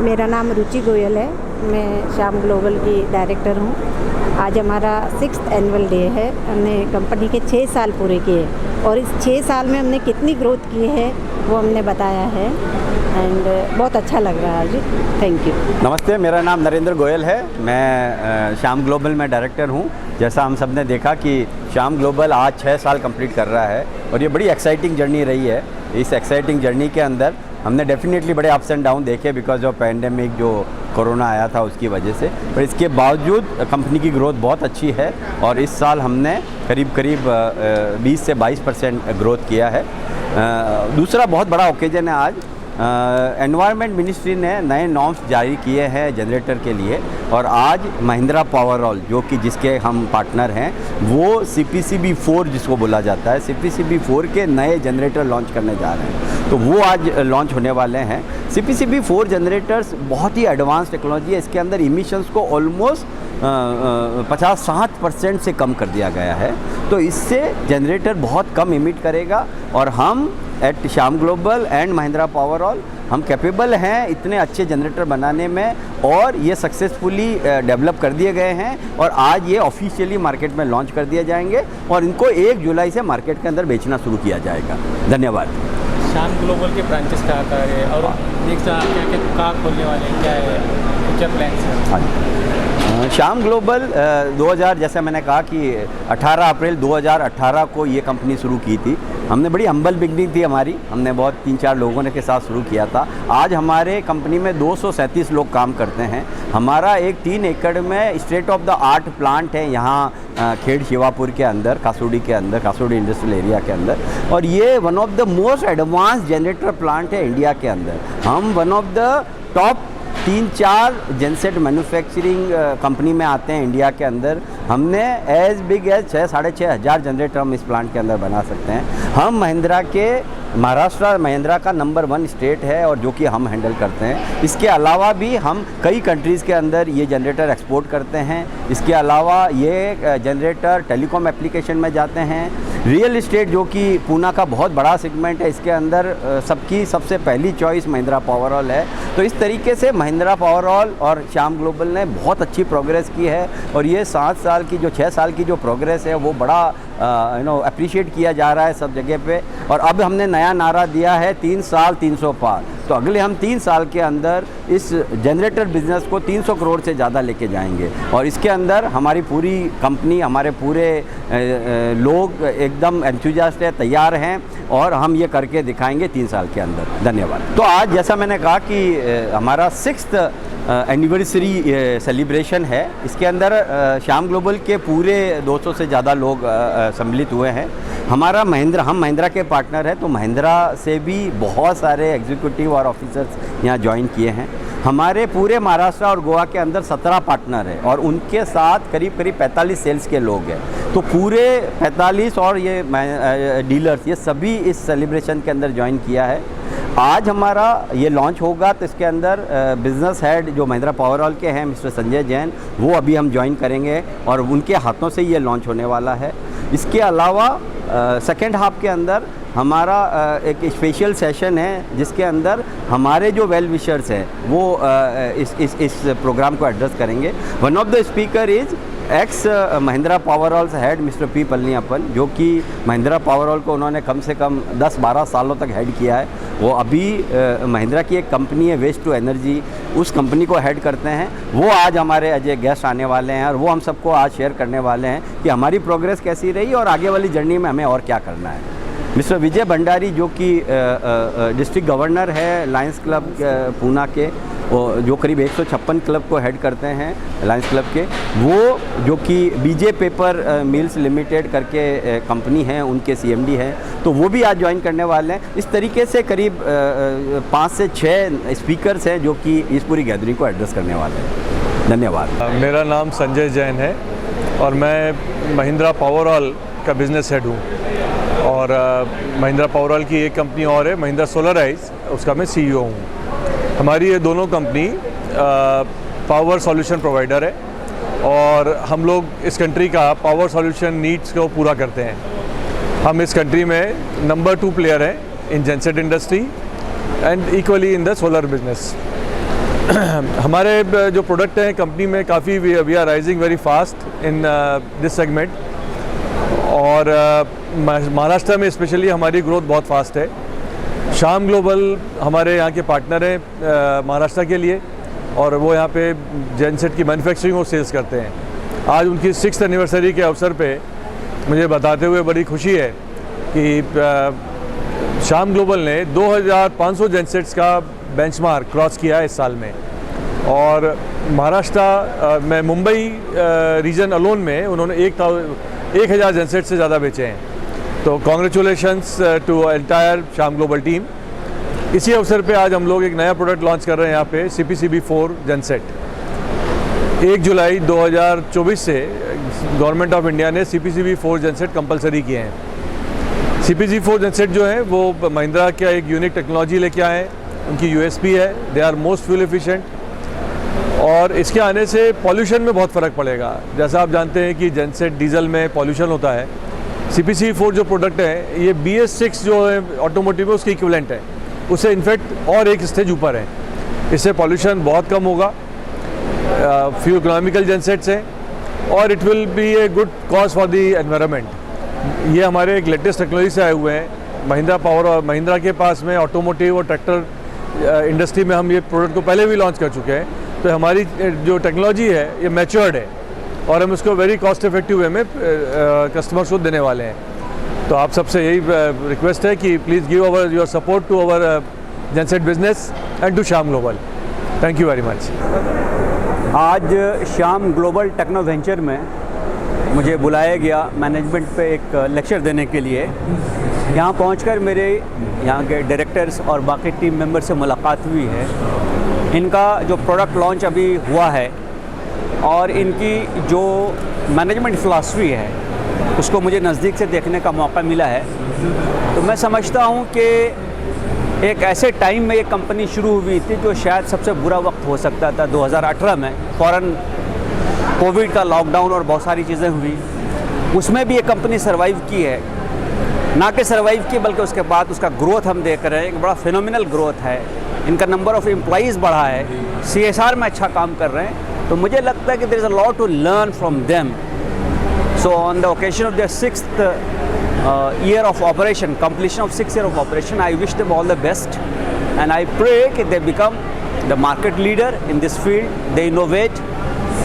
मेरा नाम रुचि गोयल है। मैं श्याम ग्लोबल की डायरेक्टर हूँ। आज हमारा 6th एनुअल डे है। हमने कंपनी के 6 साल पूरे किए और इस 6 साल में हमने कितनी ग्रोथ की है वो हमने बताया है एंड बहुत अच्छा लग रहा है आज। Thank you. नमस्ते, मेरा नाम नरेंद्र गोयल है। मैं श्याम ग्लोबल में डायरेक्टर हूँ। जैसा हम सब ने देखा कि श्याम ग्लोबल आज 6 साल कंप्लीट कर रहा है और ये बड़ी एक्साइटिंग जर्नी रही है। इस एक्साइटिंग जर्नी के अंदर हमने डेफिनेटली बड़े अप्स एंड डाउन देखे बिकॉज ऑफ पैंडेमिक, जो कोरोना आया था उसकी वजह से, पर इसके बावजूद कंपनी की ग्रोथ बहुत अच्छी है और इस साल हमने करीब 20 से 22% ग्रोथ किया है। दूसरा बहुत बड़ा ओकेजन है आज। एनवायरनमेंट मिनिस्ट्री ने नए नॉर्म्स जारी किए हैं जनरेटर के लिए और आज महिंद्रा पावरऑल, जो कि जिसके हम पार्टनर हैं, वो CPCB 4 जिसको बोला जाता है, CPCB 4 के नए जनरेटर लॉन्च करने जा रहे हैं। तो वो आज लॉन्च होने वाले हैं। CPCB 4 जनरेटर्स बहुत ही एडवांस टेक्नोलॉजी है। इसके अंदर इमिशंस को ऑलमोस्ट 50-60% से कम कर दिया गया है। तो इससे जनरेटर बहुत कम इमिट करेगा और हम at Shyam Global and Mahindra Powerol हम कैपेबल हैं इतने अच्छे जनरेटर बनाने में और ये सक्सेसफुली डेवलप कर दिए गए हैं और आज ये ऑफिशियली मार्केट में लॉन्च कर दिए जाएंगे और इनको 1 जुलाई से मार्केट के अंदर बेचना शुरू किया जाएगा। धन्यवाद। श्याम ग्लोबल के ब्रांचेस कहाँ कहाँ है और नेक्स्ट क्या कहाँ खोलने वाले हैं, क्या है फ्यूचर प्लान्स है? हाँ, श्याम ग्लोबल 2000, जैसे मैंने कहा कि 18 अप्रैल 2018 को ये कंपनी शुरू की थी। हमने बड़ी हम्बल बिगनिंग थी हमारी। हमने बहुत 3-4 लोगों के साथ शुरू किया था। आज हमारे कंपनी में 237 लोग काम करते हैं। हमारा एक 3 एकड़ में state of the art plant है यहाँ खेड़ शिवापुर के अंदर, कासोडी के अंदर, कासोडी इंडस्ट्रियल एरिया के अंदर, और ये one of the most advance generator plant है इंडिया के अंदर। हम one of the top 3-4 genset manufacturing company में आते हैं इंडिया के अंदर। हमने एज बिग एज 6-6.5 हज़ार जनरेटर हम इस प्लांट के अंदर बना सकते हैं। हम महिंद्रा के महाराष्ट्र महिंद्रा का नंबर 1 स्टेट है और जो कि हम हैंडल करते हैं। इसके अलावा भी हम कई कंट्रीज़ के अंदर ये जनरेटर एक्सपोर्ट करते हैं। इसके अलावा ये जनरेटर टेलीकॉम एप्लीकेशन में जाते हैं। रियल इस्टेट, जो कि पूना का बहुत बड़ा सेगमेंट है, इसके अंदर सबकी सबसे पहली चॉइस महिंद्रा पावरऑल है। तो इस तरीके से महिंद्रा पावरऑल और श्याम ग्लोबल ने बहुत अच्छी प्रोग्रेस की है और ये 6 साल की जो प्रोग्रेस है वो बड़ा अप्रिशिएट किया जा रहा है सब जगह पे। और अब हमने नया नारा दिया है 3 साल 300 पार। तो अगले हम 3 साल के अंदर इस जनरेटर बिज़नेस को 300 करोड़ से ज़्यादा लेके जाएंगे और इसके अंदर हमारी पूरी कंपनी, हमारे पूरे लोग एकदम एंथुसियास्ट है, तैयार हैं और हम ये करके दिखाएंगे 3 साल के अंदर। धन्यवाद। तो आज जैसा मैंने कहा कि हमारा 6th एनिवर्सरी सेलिब्रेशन है। इसके अंदर श्याम ग्लोबल के पूरे 200 से ज़्यादा लोग सम्मिलित हुए हैं। हम महिंद्रा के पार्टनर हैं, तो महिंद्रा से भी बहुत सारे एग्जीक्यूटिव और ऑफिसर्स यहाँ ज्वाइन किए हैं। हमारे पूरे महाराष्ट्र और गोवा के अंदर 17 पार्टनर हैं और उनके साथ करीब 45 सेल्स के लोग हैं। तो पूरे 45 और ये डीलर्स, ये सभी इस सेलिब्रेशन के अंदर ज्वाइन किया है। आज हमारा ये लॉन्च होगा तो इसके अंदर बिज़नेस हेड जो महिंद्रा पावरऑल के हैं, मिस्टर संजय जैन, वो अभी हम ज्वाइन करेंगे और उनके हाथों से ये लॉन्च होने वाला है। इसके अलावा सेकेंड हाफ के अंदर हमारा एक स्पेशल सेशन है जिसके अंदर हमारे जो वेल विशर्स हैं वो इस प्रोग्राम को एड्रेस करेंगे। One of the speaker is ex Mahindra Powerol head mister P Palaniappan, जो कि महिंद्रा पावरऑल को उन्होंने कम से कम 10-12 सालों तक हेड किया है। वो अभी महिंद्रा की एक कंपनी है वेस्ट टू एनर्जी, उस कंपनी को हेड करते हैं। वो आज हमारे अजय गेस्ट आने वाले हैं और वो हम सबको आज शेयर करने वाले हैं कि हमारी प्रोग्रेस कैसी रही और आगे वाली जर्नी में हमें और क्या करना है। मिस्टर विजय भंडारी, जो कि डिस्ट्रिक्ट गवर्नर है लायंस क्लब पूना के, जो करीब 156 क्लब को हेड करते हैं लायंस क्लब के, वो जो कि बीजे पेपर मिल्स लिमिटेड करके कंपनी है, उनके CMD हैं, तो वो भी आज ज्वाइन करने वाले हैं। इस तरीके से करीब 5 से 6 स्पीकर्स हैं जो कि इस पूरी गैदरिंग को एड्रेस करने वाले हैं। धन्यवाद। मेरा नाम संजय जैन है और मैं महिंद्रा पावरऑल का बिज़नेस हेड हूँ और महिंद्रा पावरऑल की एक कंपनी और है महिंद्रा सोलराइज, उसका मैं CEO हूँ। हमारी ये दोनों कंपनी पावर सॉल्यूशन प्रोवाइडर है और हम लोग इस कंट्री का पावर सॉल्यूशन नीड्स को पूरा करते हैं। हम इस कंट्री में नंबर 2 प्लेयर हैं in genset industry and equally in the solar business. हमारे जो प्रोडक्ट हैं कंपनी में काफ़ी we are rising very fast in this segment, और महाराष्ट्र में स्पेशली हमारी ग्रोथ बहुत फास्ट है। श्याम ग्लोबल हमारे यहाँ के पार्टनर हैं महाराष्ट्र के लिए, और वो यहाँ पे जेनसेट की मैन्युफैक्चरिंग और सेल्स करते हैं। आज उनकी 6th एनिवर्सरी के अवसर पे मुझे बताते हुए बड़ी खुशी है कि श्याम ग्लोबल ने 2500 जेनसेट्स का बेंचमार्क क्रॉस किया है इस साल में, और महाराष्ट्र में मुंबई रीजन अलोन में उन्होंने 1000 जेनसेट से ज़्यादा बेचे हैं। तो congratulations to entire Shyam global team. इसी अवसर पे आज हम लोग एक नया प्रोडक्ट लॉन्च कर रहे हैं यहाँ पे, CPCB4 जेनसेट। 1 जुलाई 2024 से गवर्नमेंट ऑफ इंडिया ने CPCB4 जेनसेट कंपलसरी किए हैं। CPCB4 जेनसेट जो है वो महिंद्रा का एक यूनिक टेक्नोलॉजी लेके आए हैं, उनकी USP है, they are most fuel efficient, और इसके आने से पॉल्यूशन में बहुत फ़र्क पड़ेगा। जैसा आप जानते हैं कि जेनसेट डीजल में पॉल्यूशन होता है, CPCB4 जो प्रोडक्ट है ये BS6 जो है ऑटोमोटिव है उसके इक्विवेलेंट है, उससे इनफैक्ट और एक स्टेज ऊपर है। इससे पॉल्यूशन बहुत कम होगा, फ्यूल इकोनॉमिकल जेनसेट्स हैं, और it will be a good cause for the environment. ये हमारे एक लेटेस्ट टेक्नोलॉजी से आए हुए हैं। महिंद्रा पावर और महिंद्रा के पास में ऑटोमोटिव और ट्रैक्टर इंडस्ट्री में हम ये प्रोडक्ट को पहले भी लॉन्च कर चुके हैं। तो हमारी जो टेक्नोलॉजी है ये मैच्योर्ड है, और हम इसको वेरी कॉस्ट इफेक्टिव वे में कस्टमर्स को देने वाले हैं। तो आप सबसे यही रिक्वेस्ट है कि please give our your support to our genset business and to Shyam global. Thank you very much. आज श्याम ग्लोबल टेक्नो वेंचर में मुझे बुलाया गया मैनेजमेंट पे एक लेक्चर देने के लिए। यहाँ पहुंचकर मेरे यहाँ के डायरेक्टर्स और बाकी टीम मेंबर से मुलाकात हुई है। इनका जो प्रोडक्ट लॉन्च अभी हुआ है और इनकी जो मैनेजमेंट फ़िलासफ़ी है उसको मुझे नज़दीक से देखने का मौका मिला है। तो मैं समझता हूँ कि एक ऐसे टाइम में ये कंपनी शुरू हुई थी जो शायद सबसे बुरा वक्त हो सकता था 2018 में, फ़ौरन कोविड का लॉकडाउन और बहुत सारी चीज़ें हुई, उसमें भी ये कंपनी सर्वाइव की है। ना कि सर्वाइव की बल्कि उसके बाद उसका ग्रोथ हम देख रहे हैं, एक बड़ा फिनोमिनल ग्रोथ है। इनका नंबर ऑफ़ एम्प्लॉइज़ बढ़ा है, CSR में अच्छा काम कर रहे हैं। तो मुझे लगता है कि there is a lot to learn from them. So on the occasion of their 6th year of operation, completion of 6 years of operation, I wish them all the best, and I pray that they become the market leader in this field. They innovate,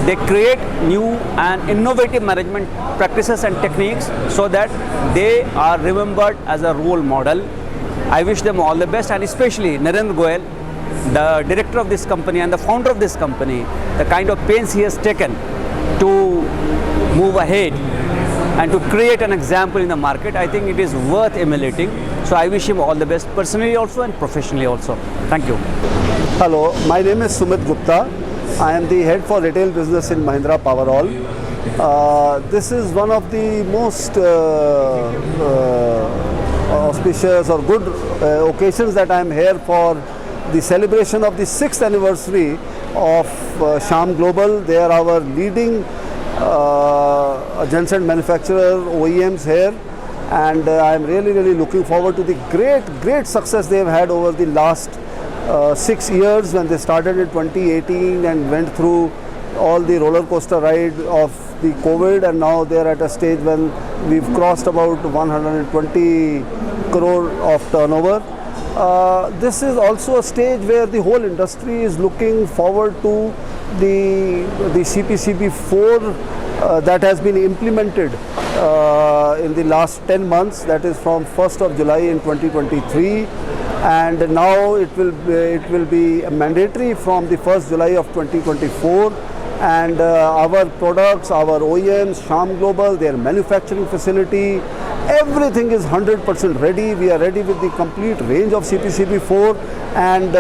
they create new and innovative management practices and techniques so that they are remembered as a role model. I wish them all the best, and especially Narendra Goyal, the director of this company and the founder of this company, the kind of pains he has taken to move ahead and to create an example in the market. I think it is worth emulating. So I wish him all the best personally also and professionally also. Thank you. Hello, my name is Sumit Gupta. I am the head for retail business in Mahindra Powerol. This is one of the most auspicious or good occasions that I am here for the celebration of the 6th anniversary of Shyam Global. They are our leading genset manufacturer, OEMs here, and I am really looking forward to the great success they have had over the last 6 years, when they started in 2018 and went through all the roller coaster ride of the COVID, and now they are at a stage when we've crossed about 120 crore of turnover. This is also a stage where the whole industry is looking forward to the CPCB4 that has been implemented in the last 10 months, that is from 1st of July in 2023, and now it will be mandatory from the 1st July of 2024. And our products, our OEMs, Shyam Global, their manufacturing facility, everything is 100% ready. We are ready with the complete range of CPCB4, and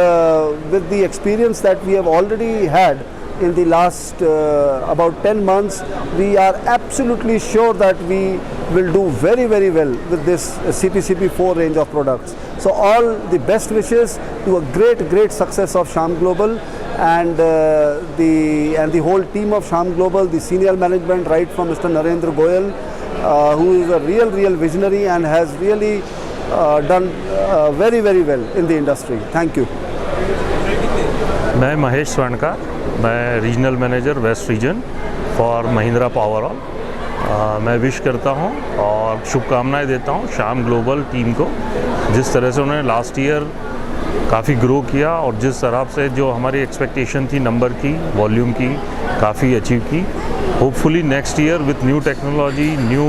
with the experience that we have already had in the last about 10 months, we are absolutely sure that we will do very well with this CPCB4 range of products. So all the best wishes to a great success of Shyam Global, and the whole team of Shyam Global, the senior management, right from Mr. Narendra Goyal, who is a real visionary and has really done very, very well in the industry. Thank you. मैं महेश स्वर्णकार, मैं regional manager west region for Mahindra Powerol. मैं wish करता हूं और शुभकामनाएं देता हूं Shyam global team को, जिस तरह से उन्होंने लास्ट ईयर काफ़ी ग्रो किया और जिस तरह से जो हमारी एक्सपेक्टेशन थी नंबर की, वॉल्यूम की, काफ़ी अचीव की। Hopefully next year with new technology, new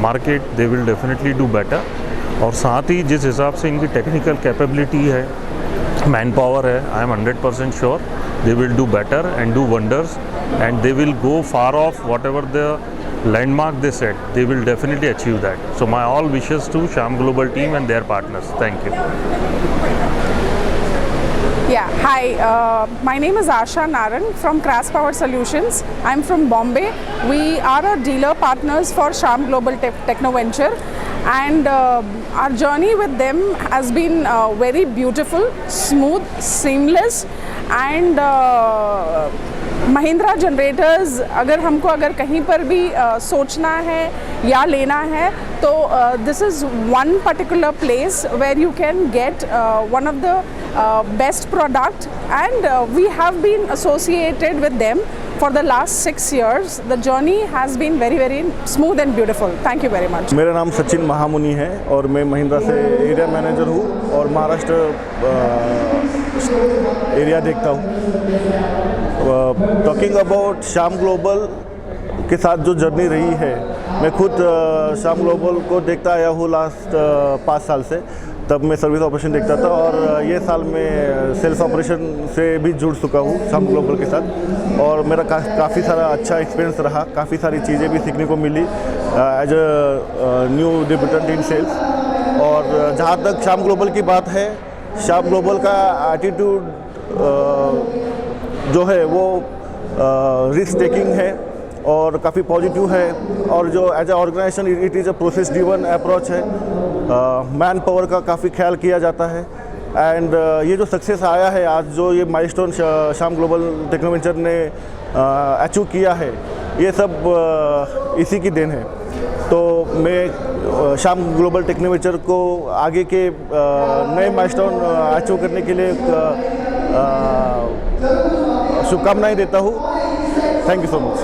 market, they will definitely do better. और साथ ही जिस हिसाब से इनकी टेक्निकल कैपेबिलिटी है, मैन पावर है, I am 100% sure they will do better and do wonders and they will go far off whatever the landmark they set. They will definitely achieve that. So my all wishes to Shyam Global team and their partners. Thank you. Yeah, hi, my name is Asha Naran from Crass Power Solutions. I'm from Bombay. We are a dealer partners for Shyam Global Techno Venture, and our journey with them has been very beautiful, smooth, seamless, and Mahindra generators अगर कहीं पर भी सोचना है या लेना है तो this is one particular place where you can get one of the best product, and we have been associated with them for the last 6 years. The journey has been very, very smooth and beautiful. Thank you very much. मेरा नाम सचिन महामुनि है और मैं महिंद्रा से area manager हूँ और Maharashtra area देखता हूँ। टॉकिंग अबाउट श्याम ग्लोबल के साथ जो जर्नी रही है, मैं खुद श्याम ग्लोबल को देखता आया हूँ लास्ट 5 साल से। तब मैं सर्विस ऑपरेशन देखता था और ये साल मैं सेल्स ऑपरेशन से भी जुड़ चुका हूँ श्याम ग्लोबल के साथ, और मेरा काफ़ी सारा अच्छा एक्सपीरियंस रहा। काफ़ी सारी चीज़ें भी सीखने को मिली as a new debutante in sales. और जहाँ तक श्याम ग्लोबल की बात है, श्याम ग्लोबल का एटीट्यूड जो है वो रिस्क टेकिंग है और काफ़ी पॉजिटिव है, और जो as a organization it is a process driven approach है। मैन पावर का काफ़ी ख्याल किया जाता है, एंड ये जो सक्सेस आया है आज, जो ये milestone Shyam global techno venture ने अचीव किया है, ये सब इसी की देन है। तो मैं श्याम ग्लोबल टेक्नो वेंचर को आगे के नए माइलस्टोन अचीव करने के लिए शुभकामनाएं देता हूँ। Thank you so much.